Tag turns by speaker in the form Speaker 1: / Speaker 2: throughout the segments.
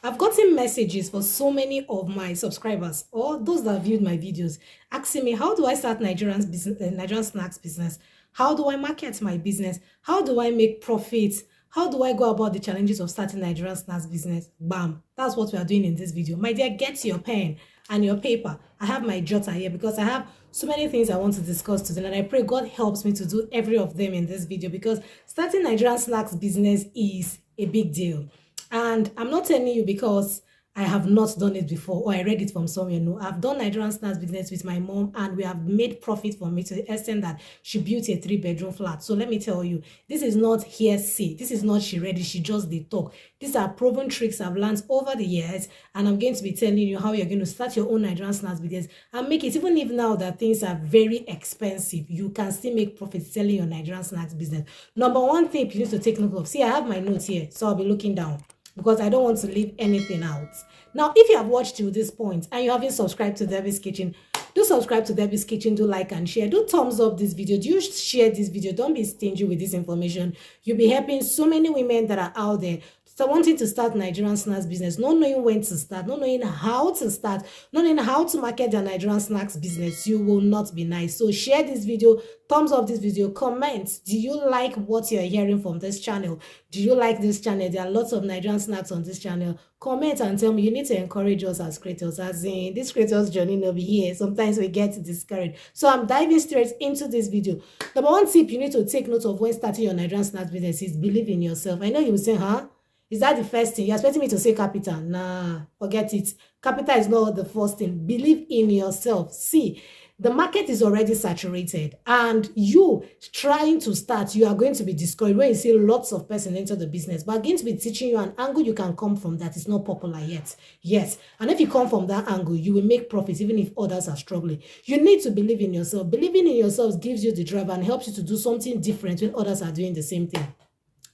Speaker 1: I've gotten messages for so many of my subscribers or those that viewed my videos asking me, how do I start Nigerian snacks business? How do I market my business? How do I make profits? How do I go about the challenges of starting Nigerian snacks business? Bam. That's what we are doing in this video. My dear, get your pen and your paper. I have my jotter here because I have so many things I want to discuss today, and I pray God helps me to do every of them in this video because starting Nigerian snacks business is a big deal. And I'm not telling you because I have not done it before or I read it from somewhere. No, I've done Nigerian snacks business with my mom and we have made profit from it to the extent that she built a 3-bedroom flat. So let me tell you, this is not hearsay. This is not she read it, she just did talk. These are proven tricks I've learned over the years, and I'm going to be telling you how you're going to start your own Nigerian snacks business and make it. Even if now that things are very expensive, you can still make profit selling your Nigerian snacks business. Number one thing you need to take note of. See, I have my notes here, so I'll be looking down because I don't want to leave anything out. Now, if you have watched till this point and you haven't subscribed to Debby's Kitchen, do subscribe to Debby's Kitchen, do like and share, do thumbs up this video, do share this video, don't be stingy with this information. You'll be helping so many women that are out there wanting to start Nigerian snacks business, not knowing when to start, not knowing how to start, not knowing how to market their Nigerian snacks business. You will not be nice. So share this video, thumbs up this video, comment. Do you like what you're hearing from this channel? Do you like this channel? There are lots of Nigerian snacks on this channel. Comment and tell me. You need to encourage us as creators, as in this creators journey will be here. Sometimes we get discouraged. So I'm diving straight into this video. Number one tip you need to take note of when starting your Nigerian snacks business is believe in yourself. I know you will say, huh? Is that the first thing? You're expecting me to say capital? Nah, forget it. Capital is not the first thing. Believe in yourself. See, the market is already saturated and you trying to start, you are going to be discouraged when you see lots of person enter the business. But I'm going to be teaching you an angle you can come from that is not popular yet. Yes, and if you come from that angle, you will make profits even if others are struggling. You need to believe in yourself. Believing in yourself gives you the drive and helps you to do something different when others are doing the same thing.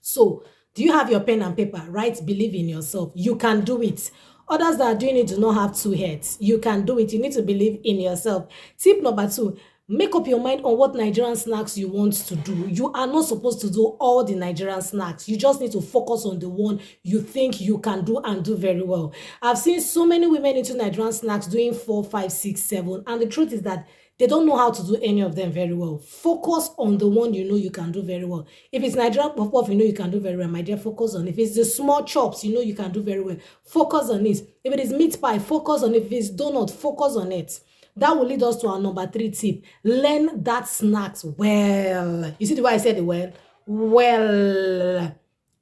Speaker 1: So, do you have your pen and paper? Right? Believe in yourself. You can do it. Others that are doing it do not have two heads. You can do it. You need to believe in yourself. Tip number 2, make up your mind on what Nigerian snacks you want to do. You are not supposed to do all the Nigerian snacks. You just need to focus on the one you think you can do and do very well. I've seen so many women into Nigerian snacks doing 4, 5, 6, 7. And the truth is that they don't know how to do any of them very well. Focus on the one you know you can do very well. If it's Nigerian puff puff, you know you can do very well, my dear, focus on it. If it's the small chops, you know you can do very well. Focus on it. If it is meat pie, focus on it. If it's donut, focus on it. That will lead us to our number 3 tip. Learn that snacks well. You see the way I said it well? Well.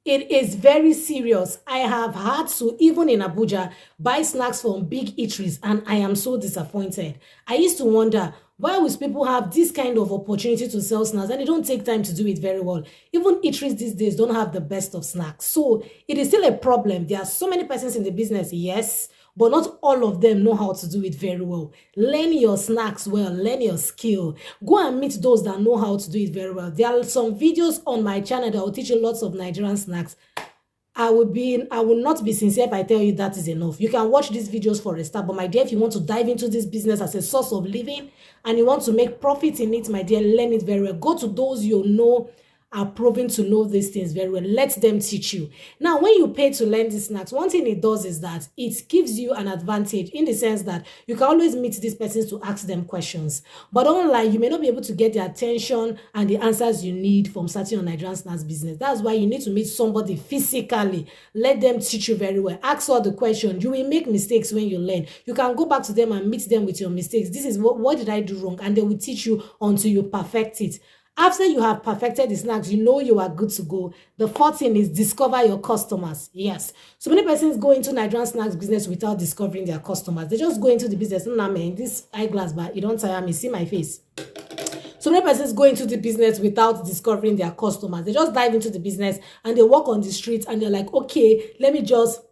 Speaker 1: It is very serious. I have had to, even in Abuja, buy snacks from big eateries and I am so disappointed. I used to wonder, why would people have this kind of opportunity to sell snacks and they don't take time to do it very well? Even eateries these days don't have the best of snacks. So it is still a problem. There are so many persons in the business, yes, but not all of them know how to do it very well. Learn your snacks well, learn your skill. Go and meet those that know how to do it very well. There are some videos on my channel that will teach you lots of Nigerian snacks. I will not be sincere if I tell you that is enough. You can watch these videos for a start, but my dear, if you want to dive into this business as a source of living and you want to make profit in it, my dear, learn it very well. Go to those you know are proven to know these things very well. Let them teach you. Now, when you pay to learn these snacks, one thing it does is that it gives you an advantage in the sense that you can always meet these persons to ask them questions. But online, you may not be able to get the attention and the answers you need from starting your Nigerian snacks business. That's why you need to meet somebody physically. Let them teach you very well. Ask all the questions. You will make mistakes when you learn. You can go back to them and meet them with your mistakes. This is what did I do wrong? And they will teach you until you perfect it. After you have perfected the snacks, you know you are good to go. The fourth thing is discover your customers. Yes. So many persons go into Nigerian snacks business without discovering their customers. They just go into the business. No, man, this eyeglass, but you don't tire me. See my face. So many persons go into the business without discovering their customers. They just dive into the business and they walk on the streets and they're like, okay, let me just...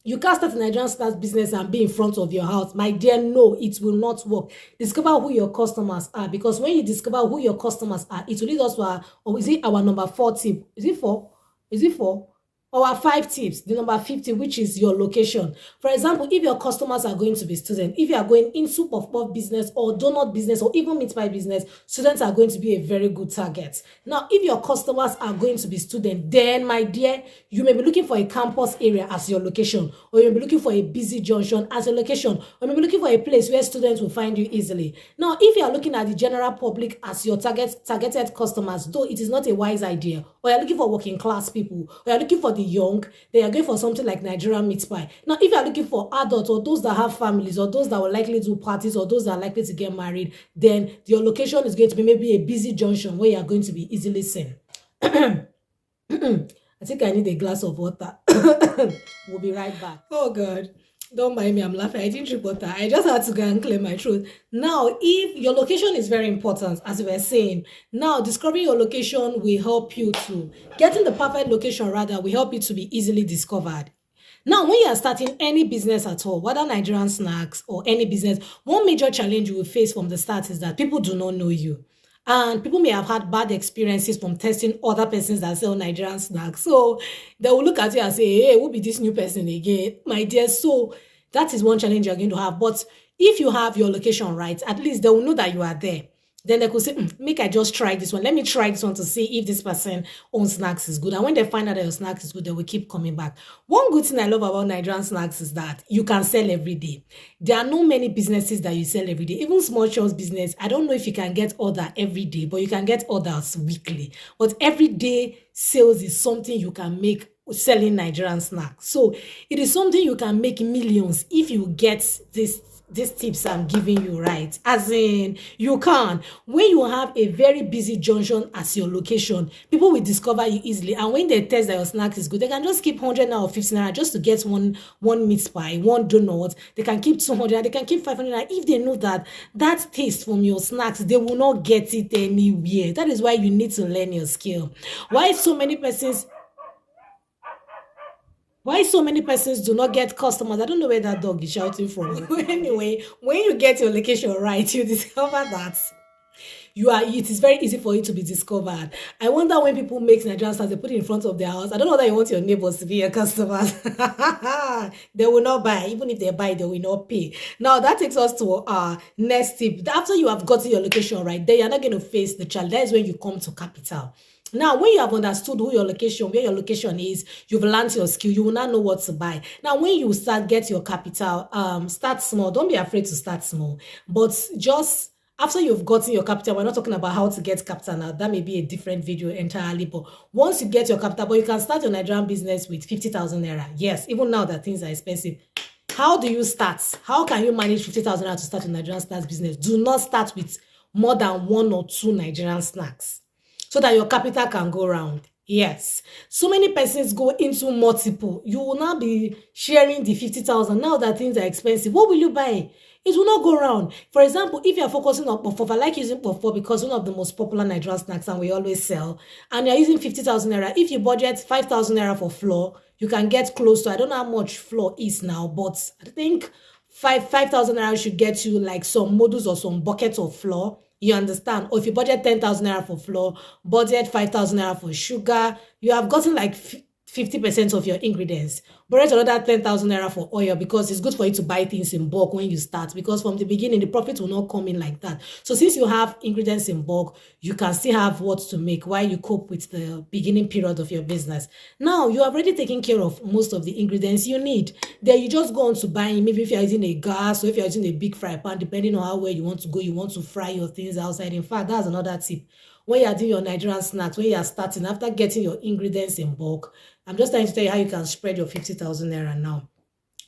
Speaker 1: You can't start a Nigerian snacks business and be in front of your house. My dear, no, it will not work. Discover who your customers are, because when you discover who your customers are, it will lead us to our, or is it our number 4 tip? Is it 4? Is it 4? Our 5 tips, the number 50, which is your location. For example, if your customers are going to be students, if you are going into puff business or donut business or even meat pie business, students are going to be a very good target. Now, if your customers are going to be students, then my dear, you may be looking for a campus area as your location, or you may be looking for a busy junction as a location, or you may be looking for a place where students will find you easily. Now, if you are looking at the general public as your targeted customers, though it is not a wise idea, or you're looking for working class people, or you're looking for the young, they are going for something like Nigerian meat pie. Now, if you're looking for adults or those that have families or those that will likely do parties or those that are likely to get married, then your location is going to be maybe a busy junction where you're going to be easily seen. I think I need a glass of water. We'll be right back. Oh God. Don't mind me, I'm laughing. I didn't drink water. I just had to go and clear my throat. Now, if your location is very important, as we were saying, now discovering your location will help you to, getting the perfect location rather, will help you to be easily discovered. Now, when you are starting any business at all, whether Nigerian snacks or any business, one major challenge you will face from the start is that people do not know you. And people may have had bad experiences from testing other persons that sell Nigerian snacks. So they will look at you and say, hey, who be this new person again? My dear, so that is one challenge you're going to have. But if you have your location right, at least they will know that you are there. Then they could say, make I just try this one. Let me try this one to see if this person owns snacks is good. And when they find out that your snacks is good, they will keep coming back. One good thing I love about Nigerian snacks is that you can sell every day. There are no many businesses that you sell every day. Even small shops business, I don't know if you can get order every day, but you can get orders weekly. But everyday sales is something you can make selling Nigerian snacks. So it is something you can make millions if you get these tips I'm giving you, right? As in, you can. When you have a very busy junction as your location, people will discover you easily. And when they test that your snack is good, they can just keep 100 naira or 50 naira just to get one meat pie, one donut. They can keep 200, they can keep 500 naira. If they know that taste from your snacks, they will not get it anywhere. That is why you need to learn your skill. Why so many persons do not get customers? I don't know where that dog is shouting from. Anyway, when you get your location right, you discover that it is very easy for you to be discovered. I wonder when people make Nigerian stars, they put it in front of their house. I don't know that you want your neighbors to be your customers. They will not buy. Even if they buy, they will not pay. Now, that takes us to our next tip. After you have gotten your location right, then you're not going to face the challenge. That is when you come to capital. Now, when you have understood where your location is, you've learned your skill, you will now know what to buy. Now, when you get your capital, start small. Don't be afraid to start small. But just after you've gotten your capital, we're not talking about how to get capital now. That may be a different video entirely. But once you get your capital, but you can start your Nigerian business with 50,000 naira. Yes, even now that things are expensive. How do you start? How can you manage 50,000 naira to start a Nigerian snacks business? Do not start with more than 1 or 2 Nigerian snacks, so that your capital can go round. Yes. So many persons go into multiple. You will now be sharing the 50,000. Now that things are expensive, what will you buy? It will not go round. For example, if you are focusing on puff, I like using puff because one of the most popular Nigerian snacks and we always sell, and you're using 50,000 naira. If you budget 5,000 naira for flour, you can get close to, I don't know how much flour is now, but I think 5,000 naira should get you like some models or some buckets of flour. You understand? Or if you budget 10,000 naira for flour, budget 5,000 naira for sugar, you have gotten like 50% of your ingredients. Budget another 10,000 naira for oil because it's good for you to buy things in bulk when you start, because from the beginning, the profit will not come in like that. So since you have ingredients in bulk, you can still have what to make while you cope with the beginning period of your business. Now, you have already taken care of most of the ingredients you need. Then you just go on to buying, maybe if you're using a gas or if you're using a big fry pan, depending on how well you want to go, you want to fry your things outside. In fact, that's another tip. When you are doing your Nigerian snacks, when you are starting, after getting your ingredients in bulk, I'm just trying to tell you how you can spread your 50,000 naira now.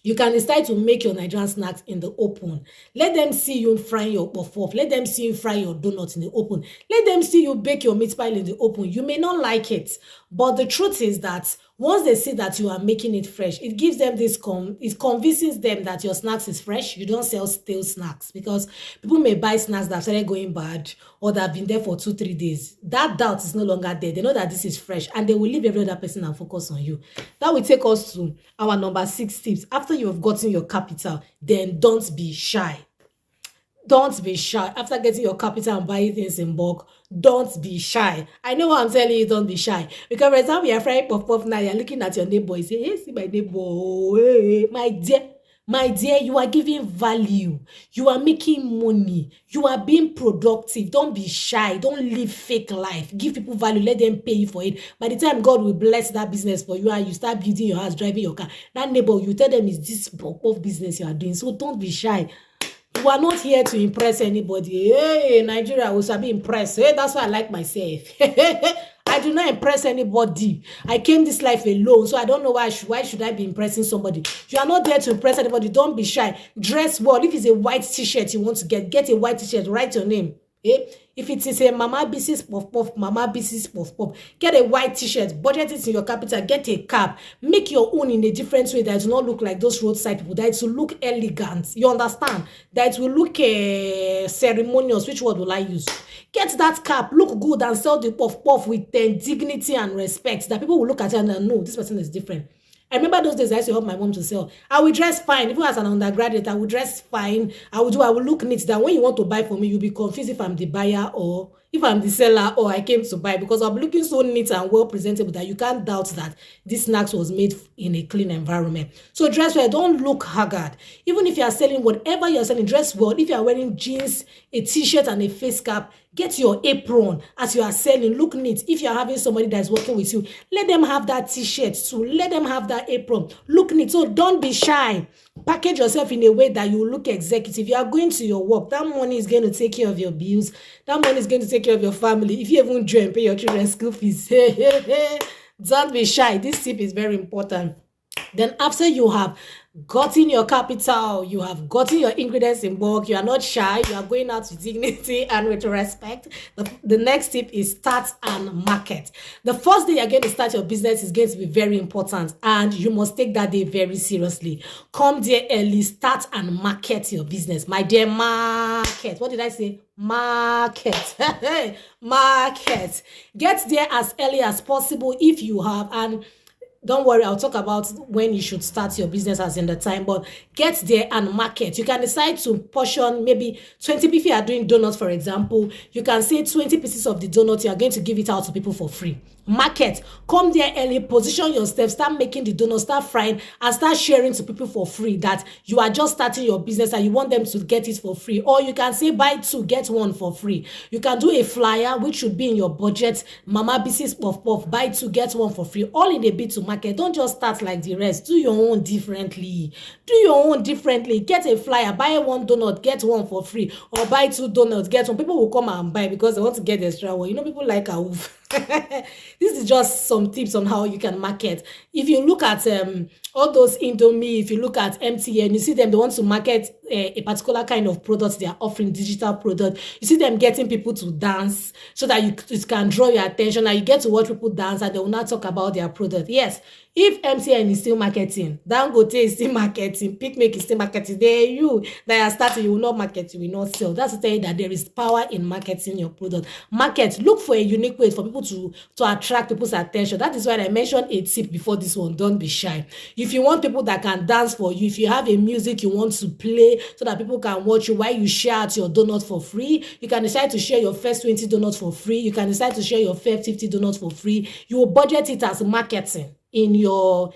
Speaker 1: You can decide to make your Nigerian snacks in the open. Let them see you frying your puff. Let them see you fry your donuts in the open. Let them see you bake your meat pie in the open. You may not like it, but the truth is that once they see that you are making it fresh, it gives them this, it convinces them that your snacks is fresh. You don't sell stale snacks, because people may buy snacks that started going bad or that have been there for 2-3 days. That doubt is no longer there. They know that this is fresh and they will leave every other person and focus on you. That will take us to our number 6 tips. After you have gotten your capital, then don't be shy. Don't be shy. After getting your capital and buying things in bulk, don't be shy. I know what I'm telling you, don't be shy. Because for example, you're frying puff puff now, you're looking at your neighbor, you say, hey, see my neighbor, oh, hey, my dear, you are giving value. You are making money. You are being productive. Don't be shy. Don't live fake life. Give people value. Let them pay you for it. By the time God will bless that business for you and you start building your house, driving your car, that neighbor, you tell them it's this puff puff business you are doing. So don't be shy. You are not here to impress anybody. Hey, Nigeria will be impressed. Hey, that's why I like myself. I do not impress anybody. I came this life alone, so I don't know why should I be impressing somebody. You are not there to impress anybody. Don't be shy. Dress well. If it's a white t-shirt you want to get a white t-shirt. Write your name. Eh? If it is a Mama Business Puff Puff, Mama Business Puff Puff, get a white t-shirt, budget it in your capital, get a cap, make your own in a different way that does not look like those roadside people, that it will look elegant. You understand? That it will look ceremonious. Which word will I use? Get that cap, look good, and sell the puff puff with dignity and respect, that people will look at it and know this person is different. I remember those days I used to help my mom to sell. I will dress fine. Even as an undergraduate, I will dress fine. I will look neat. That when you want to buy from me, you'll be confused if I'm the buyer or if I'm the seller or I came to buy, because I'm looking so neat and well presentable that you can't doubt that this snacks was made in a clean environment. So dress well. Don't look haggard. Even if you are selling whatever you're selling, dress well. If you are wearing jeans, a t-shirt and a face cap, get your apron as you are selling. Look neat. If you're having somebody that's working with you, let them have that t-shirt too. Let them have that apron. Look neat. So don't be shy. Package yourself in a way that you look executive. You are going to your work. That money is going to take care of your bills. That money is going to take care of your family. If you even join, pay your children's school fees. Don't be shy. This tip is very important. Then after you have gotten your capital, you have gotten your ingredients in bulk, you are not shy, you are going out with dignity and with respect. The next tip is start and market. The first day you're going to start your business is going to be very important, and you must take that day very seriously. Come there early, start and market your business. My dear, market. What did I say? Market. Market. Get there as early as possible if you have, and don't worry, I'll talk about when you should start your business as in the time, but get there and market. You can decide to portion maybe 20, if you are doing donuts, for example, you can say 20 pieces of the donut, you are going to give it out to people for free. Market. Come there early, position your steps, start making the donuts, start frying, and start sharing to people for free that you are just starting your business and you want them to get it for free. Or you can say buy two, get one for free. You can do a flyer, which should be in your budget. Mama Business Puff Puff, buy two, get one for free. All in a bit to market. Don't just start like the rest. Do your own differently. Do your own differently. Get a flyer, buy one donut, get one for free. Or buy two donuts, get one. People will come and buy because they want to get the extra one. You know, people like a woof. This is just some tips on how you can market. If you look at all those Indomie, if you look at MTN, you see them, they want to market a particular kind of product they are offering, digital product. You see them getting people to dance so that it can draw your attention and you get to watch people dance and they will not talk about their product. Yes, if MTN is still marketing, Dangote is still marketing, Picnic is still marketing, you that are starting, you will not market, you will not sell. That's to tell you that there is power in marketing your product. Market, look for a unique way for people to attract people's attention. That is why I mentioned a tip before this one. Don't be shy. If you want people that can dance for you, if you have a music you want to play so that people can watch you while you share out your donut for free, you can decide to share your first 20 donuts for free. You can decide to share your first 50 donuts for free. You will budget it as marketing in your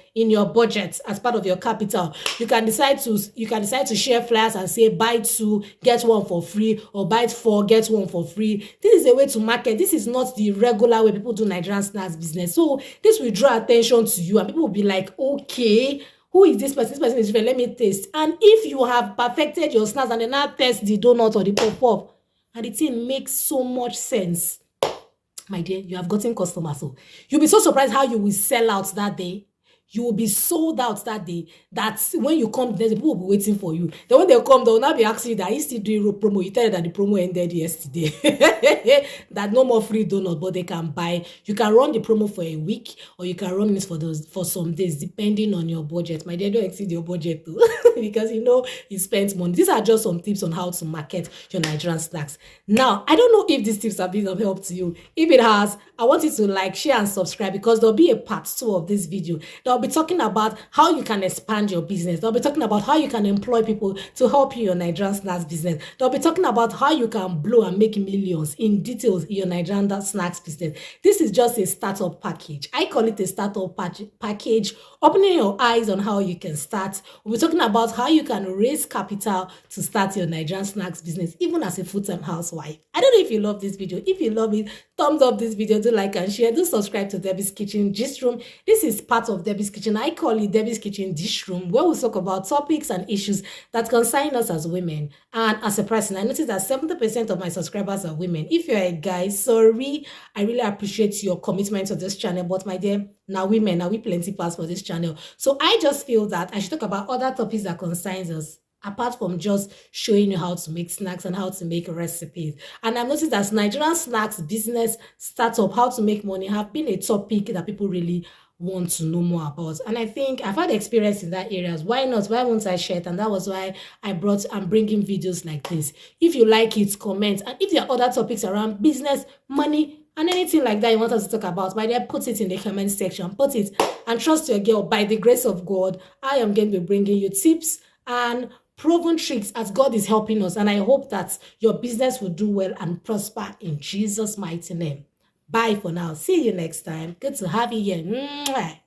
Speaker 1: budget as part of your capital. You can decide to share flyers and say buy two, get one for free, or buy four, get one for free. This is a way to market. This is not the regular way people do Nigerian snacks business. So this will draw attention to you and people will be like, okay, who is this person? This person is different. Let me taste. And if you have perfected your snacks and then now test the donut or the pop-up and the thing makes so much sense, my dear, you have gotten customers. So you'll be so surprised how you will sell out that day. You will be sold out that day. That when you come, the people will be waiting for you. Then when they come, they will not be asking you that you still doing promo. You tell them that the promo ended yesterday. That no more free donut, but they can buy. You can run the promo for a week, or you can run it for some days, depending on your budget. My dear, don't exceed your budget too, because you know you spend money. These are just some tips on how to market your Nigerian snacks. Now, I don't know if these tips have been of help to you. If it has, I want you to like, share, and subscribe, because there'll be a part 2 of this video. There'll They'll be talking about how you can expand your business. They'll be talking about how you can employ people to help you in your Nigerian snacks business. They'll be talking about how you can blow and make millions in details in your Nigerian snacks business. This is just a startup package. I call it a startup package, opening your eyes on how you can start. We're talking about how you can raise capital to start your Nigerian snacks business, even as a full-time housewife. I don't know if you love this video. If you love it, thumbs up this video, do like and share, do subscribe to Debbie's Kitchen Gist Room. This is part of Debbie's Kitchen. I call it Debbie's Kitchen Dish Room, where we talk about topics and issues that concern us as women. And as a person, I noticed that 70% of my subscribers are women. If you're a guy, sorry, I really appreciate your commitment to this channel, but my dear, now women, now we plenty pass for this channel. So I just feel that I should talk about other topics that concerns us, apart from just showing you how to make snacks and how to make recipes. And I've noticed that Nigerian snacks business startup, how to make money, have been a topic that people really want to know more about. And I think I've had experience in that areas. Why not? Why won't I share it? And that was why I'm bringing videos like this. If you like it, comment. And if there are other topics around business, money, and anything like that you want us to talk about, by there, put it in the comment section. Put it, and trust your girl, by the grace of God, I am going to be bringing you tips and proven tricks as God is helping us. And I hope that your business will do well and prosper in Jesus' mighty name. Bye for now. See you next time. Good to have you here. Mwah.